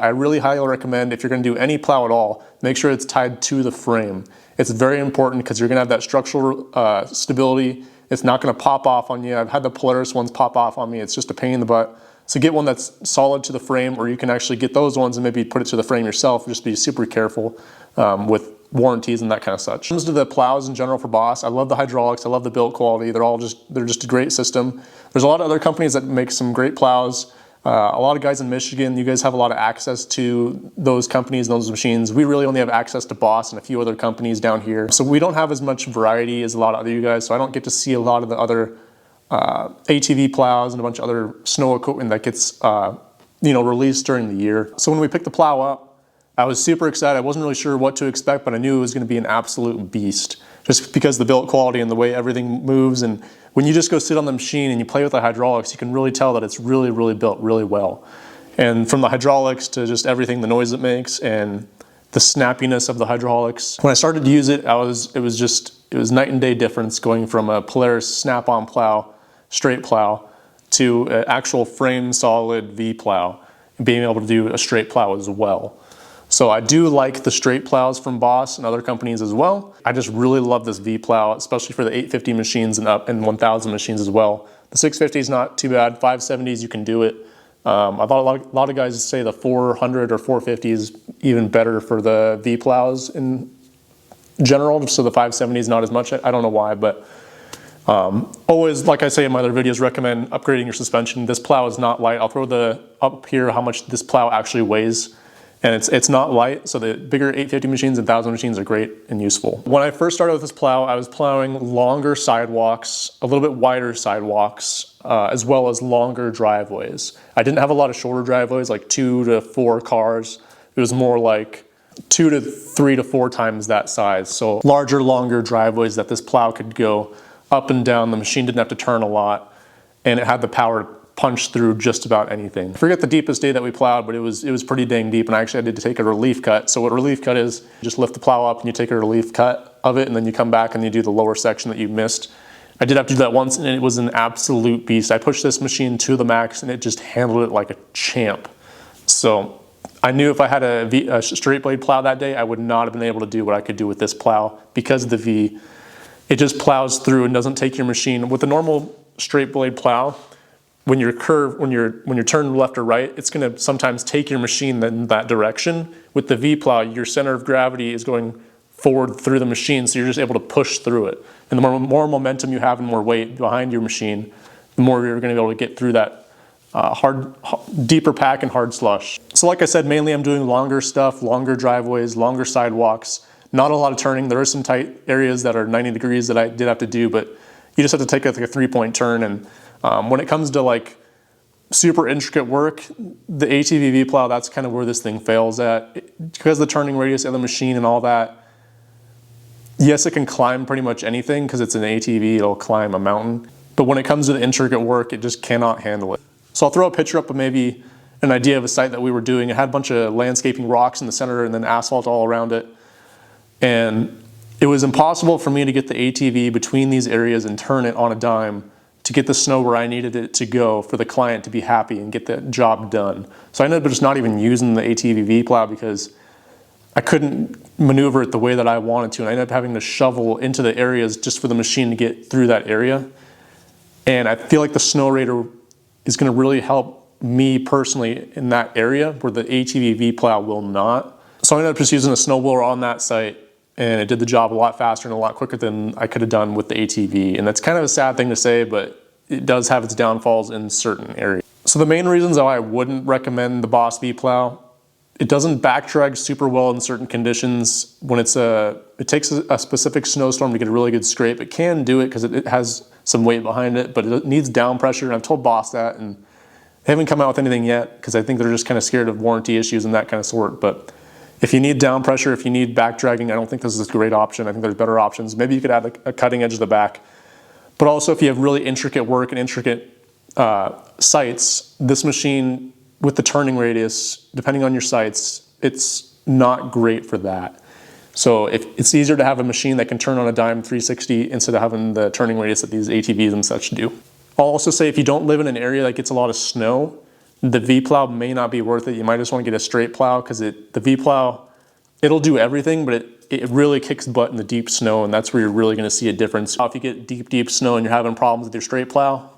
I really highly recommend, if you're going to do any plow at all, make sure it's tied to the frame. It's very important because you're going to have that structural stability. It's not going to pop off on you. I've had the Polaris ones pop off on me. It's just a pain in the butt. So get one that's solid to the frame, or you can actually get those ones and maybe put it to the frame yourself. Just be super careful with warranties and that kind of such. When it comes to the plows in general for Boss, I love the hydraulics. I love the build quality. They're just a great system. There's a lot of other companies that make some great plows. A lot of guys in Michigan, you guys have a lot of access to those companies and those machines. We really only have access to Boss and a few other companies down here. So we don't have as much variety as a lot of other you guys, so I don't get to see a lot of the other ATV plows and a bunch of other snow equipment that gets released during the year. So when we picked the plow up, I was super excited. I wasn't really sure what to expect, but I knew it was going to be an absolute beast, just because the build quality and the way everything moves. And when you just go sit on the machine and you play with the hydraulics, you can really tell that it's really, really built really well. And from the hydraulics to just everything, the noise it makes and the snappiness of the hydraulics. When I started to use it, it was night and day difference going from a Polaris snap-on plow, straight plow, to an actual frame solid V plow, and being able to do a straight plow as well. So I do like the straight plows from Boss and other companies as well. I just really love this V plow, especially for the 850 machines and up, and 1000 machines as well. The 650 is not too bad. 570s, you can do it. I thought a lot of guys say the 400 or 450 is even better for the V plows in general. So the 570 is not as much. I don't know why, but always, like I say in my other videos, recommend upgrading your suspension. This plow is not light. I'll throw up here how much this plow actually weighs. And it's not light, so the bigger 850 machines and 1000 machines are great and useful. When I first started with this plow, I was plowing longer sidewalks, a little bit wider sidewalks, as well as longer driveways. I didn't have a lot of shorter driveways, like 2 to 4 cars. It was more like 2 to 3 to 4 times that size. So larger, longer driveways that this plow could go up and down. The machine didn't have to turn a lot, and it had the power to punch through just about anything. I forget the deepest day that we plowed, but it was pretty dang deep, and I actually had to take a relief cut. So what a relief cut is, you just lift the plow up and you take a relief cut of it, and then you come back and you do the lower section that you missed. I did have to do that once, and it was an absolute beast. I pushed this machine to the max, and it just handled it like a champ. So I knew if I had a straight blade plow that day, I would not have been able to do what I could do with this plow because of the V. It just plows through and doesn't take your machine. With a normal straight blade plow, when you're turned left or right, it's going to sometimes take your machine in that direction. With the V plow, your center of gravity is going forward through the machine, so you're just able to push through it. And the more momentum you have and more weight behind your machine, the more you're going to be able to get through that deeper pack and hard slush. So like I said, mainly I'm doing longer stuff, longer driveways, longer sidewalks, not a lot of turning. There are some tight areas that are 90 degrees that I did have to do, but you just have to take like a 3-point turn. And when it comes to like super intricate work, the ATV V Plow, that's kind of where this thing fails at. Because of the turning radius of the machine and all that, yes, it can climb pretty much anything because it's an ATV, it'll climb a mountain. But when it comes to the intricate work, it just cannot handle it. So I'll throw a picture up of maybe an idea of a site that we were doing. It had a bunch of landscaping rocks in the center and then asphalt all around it. And it was impossible for me to get the ATV between these areas and turn it on a dime to get the snow where I needed it to go for the client to be happy and get the job done. So I ended up just not even using the ATV V Plow because I couldn't maneuver it the way that I wanted to, and I ended up having to shovel into the areas just for the machine to get through that area. And I feel like the Snowrator is going to really help me personally in that area where the ATV V Plow will not. So I ended up just using a snowblower on that site, and it did the job a lot faster and a lot quicker than I could have done with the ATV. And that's kind of a sad thing to say, but it does have its downfalls in certain areas. So the main reasons why I wouldn't recommend the Boss V Plow: it doesn't back drag super well in certain conditions. When it takes a specific snowstorm to get a really good scrape. It can do it because it has some weight behind it, but it needs down pressure, and I've told Boss that, and they haven't come out with anything yet because I think they're just kind of scared of warranty issues and that kind of sort. But if you need down pressure, if you need back dragging, I don't think this is a great option. I think there's better options. Maybe you could add a cutting edge to the back. But also if you have really intricate work and intricate sights, this machine with the turning radius, depending on your sights, it's not great for that. So if it's easier to have a machine that can turn on a dime 360 instead of having the turning radius that these ATVs and such do. I'll also say if you don't live in an area that gets a lot of snow, the V Plow may not be worth it. You might just want to get a straight plow because the V Plow, it'll do everything, but it really kicks butt in the deep snow, and that's where you're really going to see a difference. If you get deep snow and you're having problems with your straight plow,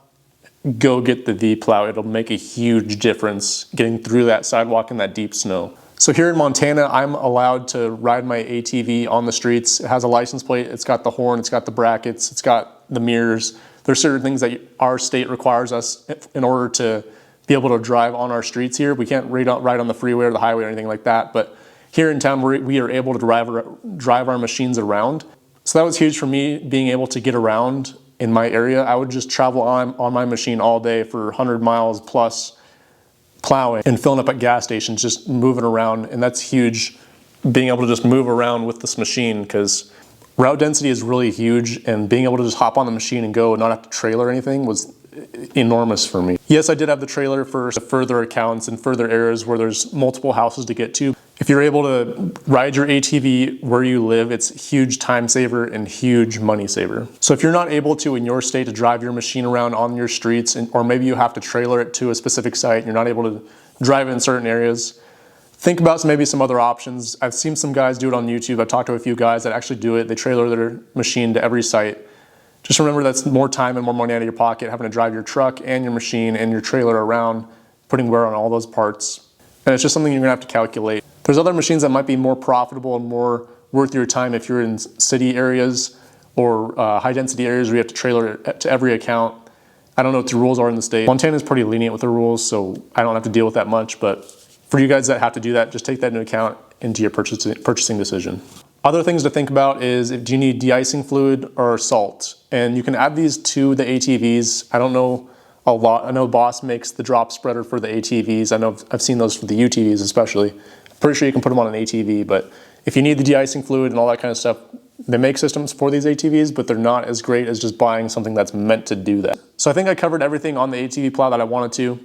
go get the V Plow. It'll make a huge difference getting through that sidewalk in that deep snow. So here in Montana, I'm allowed to ride my ATV on the streets. It has a license plate, it's got the horn, it's got the brackets, it's got the mirrors. There's certain things that our state requires us in order to be able to drive on our streets here. We can't ride on the freeway or the highway or anything like that, but here in town, we are able to drive our machines around. So that was huge for me, being able to get around in my area. I would just travel on my machine all day for 100 miles plus, plowing and filling up at gas stations, just moving around. And that's huge, being able to just move around with this machine, because route density is really huge, and being able to just hop on the machine and go and not have to trailer anything was enormous for me. Yes, I did have the trailer for further accounts and further areas where there's multiple houses to get to. If you're able to ride your ATV where you live, it's a huge time saver and huge money saver. So if you're not able to in your state to drive your machine around on your streets, or maybe you have to trailer it to a specific site and you're not able to drive it in certain areas, think about maybe some other options. I've seen some guys do it on YouTube. I've talked to a few guys that actually do it. They trailer their machine to every site. Just remember, that's more time and more money out of your pocket, having to drive your truck and your machine and your trailer around, putting wear on all those parts. And it's just something you're gonna have to calculate. There's other machines that might be more profitable and more worth your time if you're in city areas or high density areas where you have to trailer it to every account. I don't know what the rules are in the state. Montana is pretty lenient with the rules, so I don't have to deal with that much, but for you guys that have to do that, just take that into account into your purchasing decision. Other things to think about is, do you need de-icing fluid or salt? And you can add these to the ATVs. I don't know a lot. I know Boss makes the drop spreader for the ATVs. I know I've seen those for the UTVs especially. I'm pretty sure you can put them on an ATV, but if you need the de-icing fluid and all that kind of stuff, they make systems for these ATVs, but they're not as great as just buying something that's meant to do that. So I think I covered everything on the ATV Plow that I wanted to.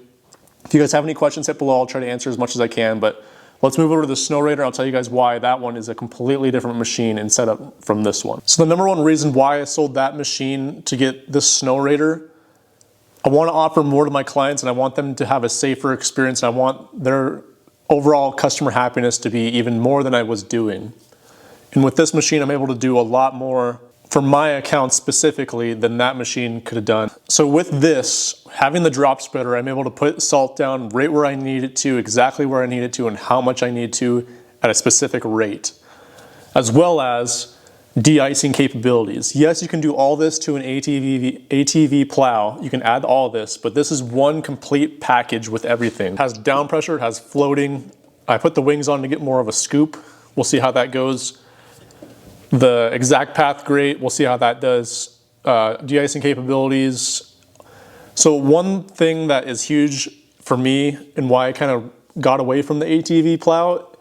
If you guys have any questions, hit below. I'll try to answer as much as I can, but let's move over to the Snowrator. I'll tell you guys why that one is a completely different machine and setup from this one. So the number one reason why I sold that machine to get this Snowrator, I want to offer more to my clients and I want them to have a safer experience, and I want their overall customer happiness to be even more than I was doing. And with this machine, I'm able to do a lot more for my account specifically than that machine could have done. So with this, having the drop spreader, I'm able to put salt down right where I need it to, exactly where I need it to, and how much I need to at a specific rate, as well as de-icing capabilities. Yes, you can do all this to an ATV Plow. You can add all this, but this is one complete package with everything. It has down pressure, it has floating. I put the wings on to get more of a scoop. We'll see how that goes. The exact path grate, we'll see how that does. De-icing capabilities. So one thing that is huge for me and why I kind of got away from the ATV Plow,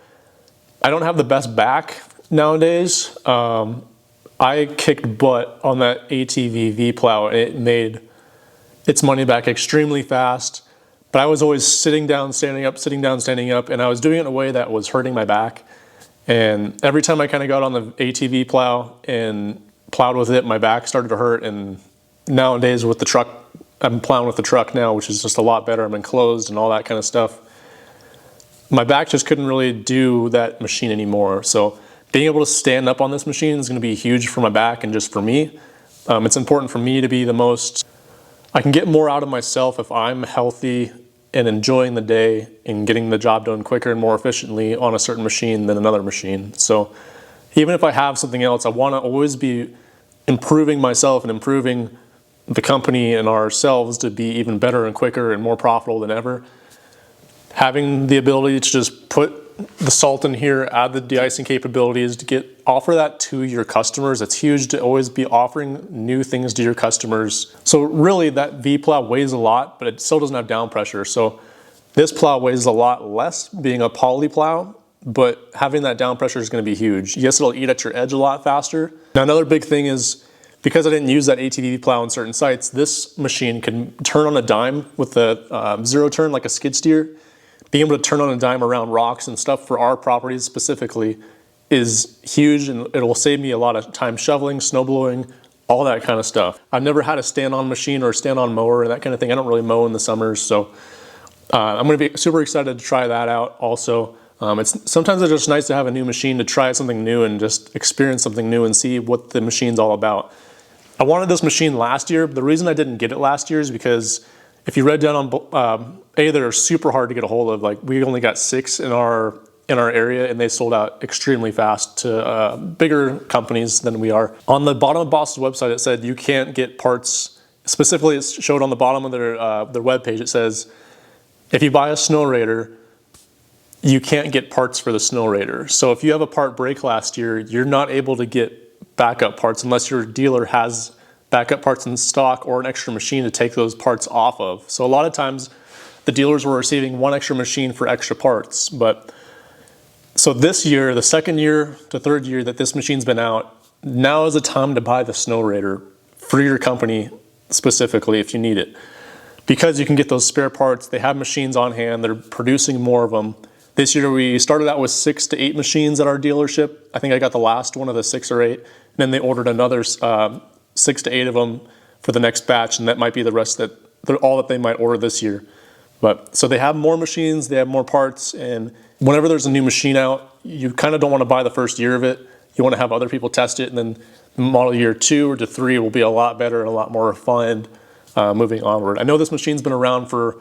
I don't have the best back nowadays. I kicked butt on that ATV V Plow, and it made its money back extremely fast. But I was always sitting down, standing up, sitting down, standing up, and I was doing it in a way that was hurting my back. And every time I kind of got on the ATV Plow and plowed with it, my back started to hurt. And nowadays with the truck, I'm plowing with the truck now, which is just a lot better. I'm enclosed and all that kind of stuff. My back just couldn't really do that machine anymore. So being able to stand up on this machine is going to be huge for my back and just for me. It's important for me to be the most, I can get more out of myself if I'm healthy and enjoying the day and getting the job done quicker and more efficiently on a certain machine than another machine. So even if I have something else, I want to always be improving myself and improving the company and ourselves to be even better and quicker and more profitable than ever. Having the ability to just put the salt in here, add the de-icing capabilities, to offer that to your customers. It's huge to always be offering new things to your customers. So really that V Plow weighs a lot, but it still doesn't have down pressure. So this plow weighs a lot less, being a poly plow, but having that down pressure is going to be huge. Yes, it'll eat at your edge a lot faster. Now another big thing is, because I didn't use that ATV Plow on certain sites, this machine can turn on a dime with a zero turn like a skid steer. Being able to turn on a dime around rocks and stuff for our properties specifically is huge, and it will save me a lot of time shoveling, snow blowing, all that kind of stuff. I've never had a stand-on machine or a stand-on mower and that kind of thing. I don't really mow in the summers, so I'm going to be super excited to try that out also. Sometimes it's just nice to have a new machine to try something new and just experience something new and see what the machine's all about. I wanted this machine last year, but the reason I didn't get it last year is because if you read down on they're super hard to get a hold of. Like, we only got 6 in our area, and they sold out extremely fast to bigger companies than we are. On the bottom of Boss's website, it said you can't get parts. Specifically, it showed on the bottom of their webpage, it says, if you buy a Snowrator, you can't get parts for the Snowrator. So if you have a part break last year, you're not able to get backup parts unless your dealer has backup parts in stock or an extra machine to take those parts off of. So a lot of times the dealers were receiving one extra machine for extra parts. But so this year, the second year to third year that this machine's been out, now is the time to buy the Snowrator for your company specifically if you need it. Because you can get those spare parts, they have machines on hand, they're producing more of them. This year we started out with 6 to 8 machines at our dealership. I think I got the last one of the 6 or 8. And then they ordered another 6 to 8 of them for the next batch, and that might be the rest they're all that they might order this year. But so they have more machines, they have more parts, and whenever there's a new machine out, you kind of don't want to buy the first year of it. You want to have other people test it, and then model year 2 or to 3 will be a lot better and a lot more refined moving onward. I know this machine's been around for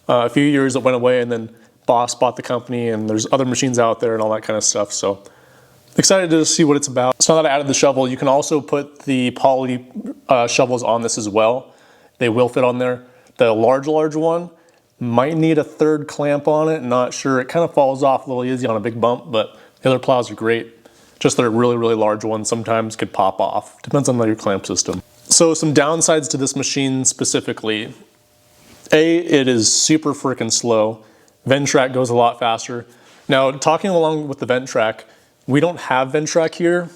a few years. It went away, and then Boss bought the company, and there's other machines out there and all that kind of stuff. So excited to see what it's about. So now that I added the shovel, you can also put the poly shovels on this as well. They will fit on there. The large one might need a 3rd clamp on it. Not sure. It kind of falls off a little easy on a big bump, but the other plows are great. Just their really, really large ones sometimes could pop off. Depends on your clamp system. So some downsides to this machine specifically. It is super freaking slow. Ventrac goes a lot faster. Now, talking along with the Ventrac, we don't have Ventrac here.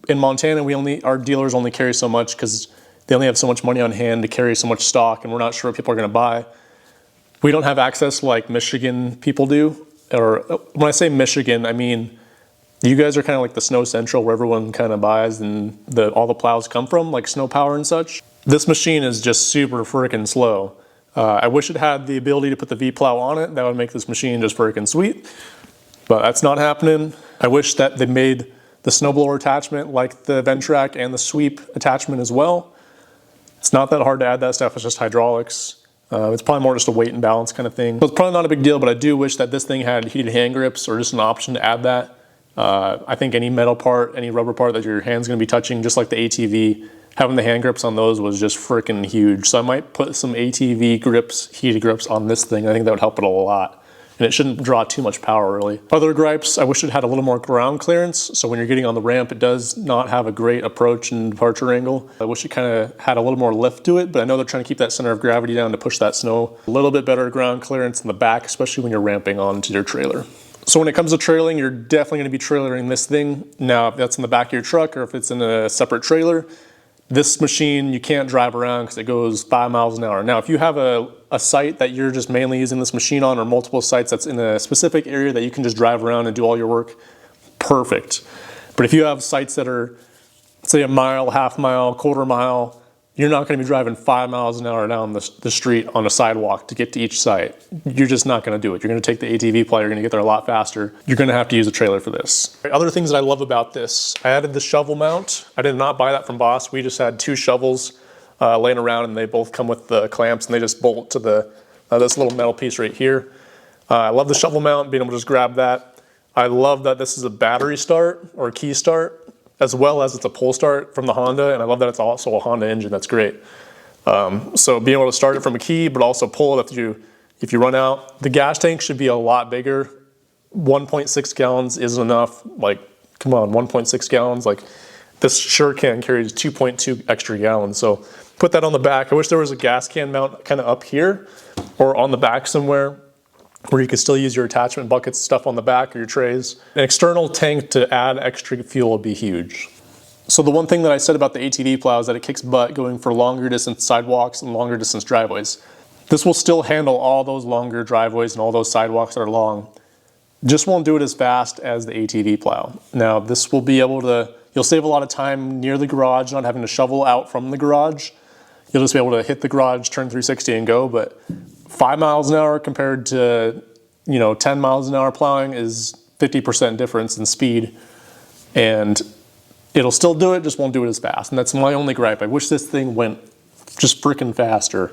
In Montana, our dealers only carry so much because they only have so much money on hand to carry so much stock, and we're not sure what people are going to buy. We don't have access like Michigan people do. Or when I say Michigan, I mean, you guys are kind of like the Snow Central where everyone kind of buys and all the plows come from, like Snow Power and such. This machine is just super freaking slow. I wish it had the ability to put the V Plow on it. That would make this machine just freaking sweet, but that's not happening. I wish that they made the snowblower attachment like the Ventrac and the sweep attachment as well. It's not that hard to add that stuff. It's just hydraulics. It's probably more just a weight and balance kind of thing. So it's probably not a big deal, but I do wish that this thing had heated hand grips or just an option to add that. I think any metal part, any rubber part that your hand's going to be touching, just like the ATV, having the hand grips on those was just freaking huge. So I might put some ATV grips, heated grips on this thing. I think that would help it a lot. And it shouldn't draw too much power really. Other gripes, I wish it had a little more ground clearance. So when you're getting on the ramp, it does not have a great approach and departure angle. I wish it kind of had a little more lift to it, but I know they're trying to keep that center of gravity down to push that snow. A little bit better ground clearance in the back, especially when you're ramping onto your trailer. So when it comes to trailing, you're definitely going to be trailering this thing. Now, if that's in the back of your truck or if it's in a separate trailer, this machine you can't drive around because it goes 5 miles an hour. Now, if you have a site that you're just mainly using this machine on, or multiple sites that's in a specific area that you can just drive around and do all your work, perfect. But if you have sites that are, say, a mile, half mile, quarter mile, you're not going to be driving 5 miles an hour down the street on a sidewalk to get to each site. You're just not going to do it. You're going to take the ATV Plow, you're going to get there a lot faster. You're going to have to use a trailer for this. Other things that I love about this, I added the shovel mount. I did not buy that from Boss. We just had 2 shovels laying around, and they both come with the clamps, and they just bolt to this little metal piece right here. I love the shovel mount, being able to just grab that. I love that this is a battery start or a key start, as well as it's a pull start from the Honda, and I love that it's also a Honda engine. That's great. So being able to start it from a key, but also pull it if you run out. The gas tank should be a lot bigger. 1.6 gallons is enough. Like, come on, 1.6 gallons. Like, this sure can carries 2.2 extra gallons. So put that on the back. I wish there was a gas can mount kind of up here or on the back somewhere, where you can still use your attachment buckets, stuff on the back, or your trays. An external tank to add extra fuel would be huge. So the one thing that I said about the ATV Plow is that it kicks butt going for longer distance sidewalks and longer distance driveways. This will still handle all those longer driveways and all those sidewalks that are long. Just won't do it as fast as the ATV Plow. Now, this will be able to, you'll save a lot of time near the garage, not having to shovel out from the garage. You'll just be able to hit the garage, turn 360 and go, but 5 miles an hour compared to, 10 miles an hour plowing is 50% difference in speed. And it'll still do it, just won't do it as fast. And that's my only gripe. I wish this thing went just freaking faster.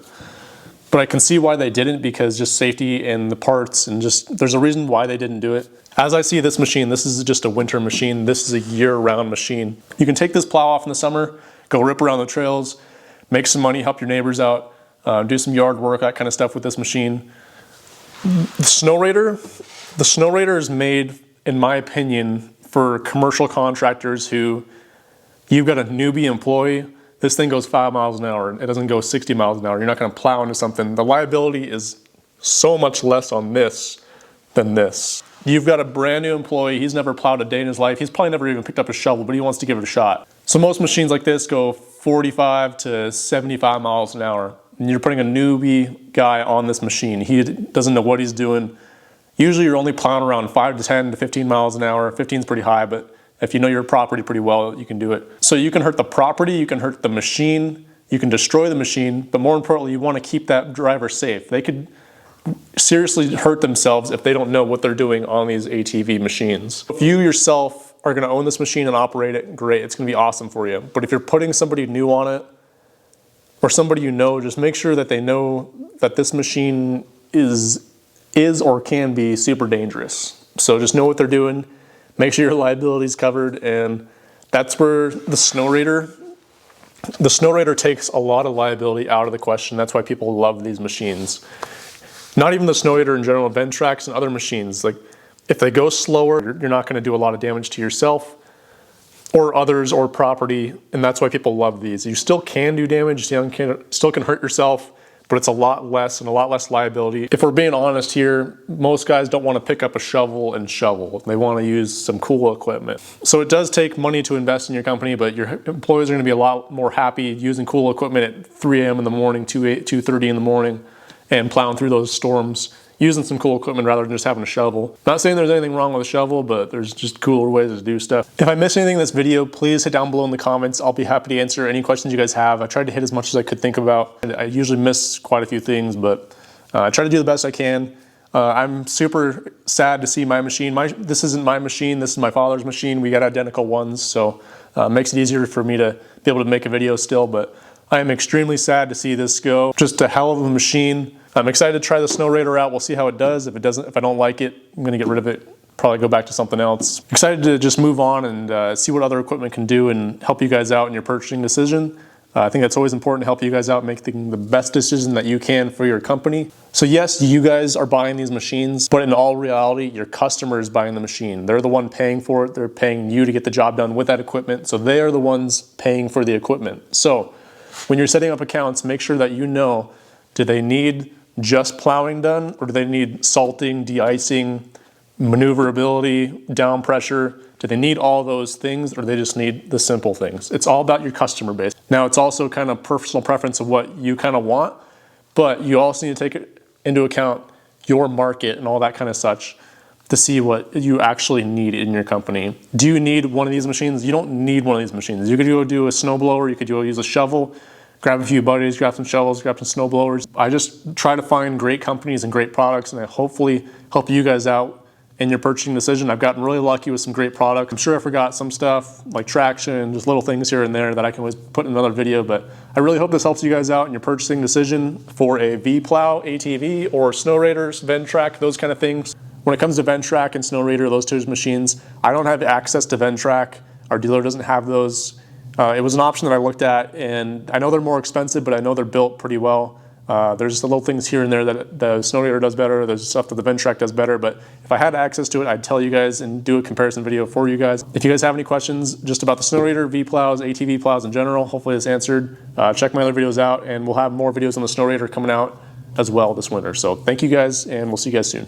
But I can see why they didn't, because just safety and the parts, and just there's a reason why they didn't do it. As I see this machine, this is just a winter machine. This is a year-round machine. You can take this plow off in the summer, go rip around the trails, make some money, help your neighbors out, do some yard work, that kind of stuff with this machine. The Snowrator is made, in my opinion, for commercial contractors who, you've got a newbie employee. This thing goes 5 miles an hour. It doesn't go 60 miles an hour. You're not going to plow into something. The liability is so much less on this than this. You've got a brand new employee. He's never plowed a day in his life. He's probably never even picked up a shovel, but he wants to give it a shot. So most machines like this go 45 to 75 miles an hour. And you're putting a newbie guy on this machine. He doesn't know what he's doing. Usually you're only plowing around 5 to 10 to 15 miles an hour. 15 is pretty high, but if you know your property pretty well, you can do it. So you can hurt the property, you can hurt the machine, you can destroy the machine, but more importantly, you want to keep that driver safe. They could seriously hurt themselves if they don't know what they're doing on these ATV machines. If you yourself are going to own this machine and operate it, great, it's going to be awesome for you. But if you're putting somebody new on it, or somebody you know, just make sure that they know that this machine is or can be super dangerous. So just know what they're doing, make sure your liability is covered, and that's where the Snowrator takes a lot of liability out of the question. That's why people love these machines. Not even the Snowrator in general, Ventracs and other machines. Like, if they go slower, you're not going to do a lot of damage to yourself or others or property, and that's why people love these. You still can do damage, you still can hurt yourself, but it's a lot less and a lot less liability. If we're being honest here, most guys don't want to pick up a shovel and shovel. They want to use some cool equipment. So it does take money to invest in your company, but your employees are going to be a lot more happy using cool equipment at 3 a.m. in the morning, 2:30 in the morning, and plowing through those storms, using some cool equipment rather than just having a shovel. Not saying there's anything wrong with a shovel, but there's just cooler ways to do stuff. If I missed anything in this video, please hit down below in the comments. I'll be happy to answer any questions you guys have. I tried to hit as much as I could think about. I usually miss quite a few things, but I try to do the best I can. I'm super sad to see my machine. This isn't my machine, this is my father's machine. We got identical ones, so it makes it easier for me to be able to make a video still, but I am extremely sad to see this go. Just a hell of a machine. I'm excited to try the Snowrator out. We'll see how it does. If I don't like it, I'm gonna get rid of it, probably go back to something else. Excited to just move on and see what other equipment can do and help you guys out in your purchasing decision. I think that's always important to help you guys out, making the best decision that you can for your company. So yes, you guys are buying these machines, but in all reality, your customer is buying the machine. They're the one paying for it. They're paying you to get the job done with that equipment. So they are the ones paying for the equipment. So when you're setting up accounts, make sure that you know, do they need just plowing done, or do they need salting, de-icing, maneuverability, down pressure? Do they need all those things, or do they just need the simple things? It's all about your customer base. Now, it's also kind of personal preference of what you kind of want, but you also need to take into account your market and all that kind of such to see what you actually need in your company. Do you need one of these machines? You don't need one of these machines. You could go do a snowblower, you could go use a shovel, grab a few buddies, grab some shovels, grab some snow blowers. I just try to find great companies and great products, and I hopefully help you guys out in your purchasing decision. I've gotten really lucky with some great products. I'm sure I forgot some stuff like traction, just little things here and there that I can always put in another video, but I really hope this helps you guys out in your purchasing decision for a V Plow, ATV, or Snowrator, Ventrac, those kind of things. When it comes to Ventrac and Snowrator, those two machines, I don't have access to Ventrac. Our dealer doesn't have those. It was an option that I looked at, and I know they're more expensive, but I know they're built pretty well. There's just the little things here and there that the Snowrator does better. There's stuff that the Ventrac does better, but if I had access to it, I'd tell you guys and do a comparison video for you guys. If you guys have any questions just about the Snowrator, V Plows, ATV Plows in general, hopefully it's answered. Check my other videos out, and we'll have more videos on the Snowrator coming out as well this winter. So thank you guys, and we'll see you guys soon.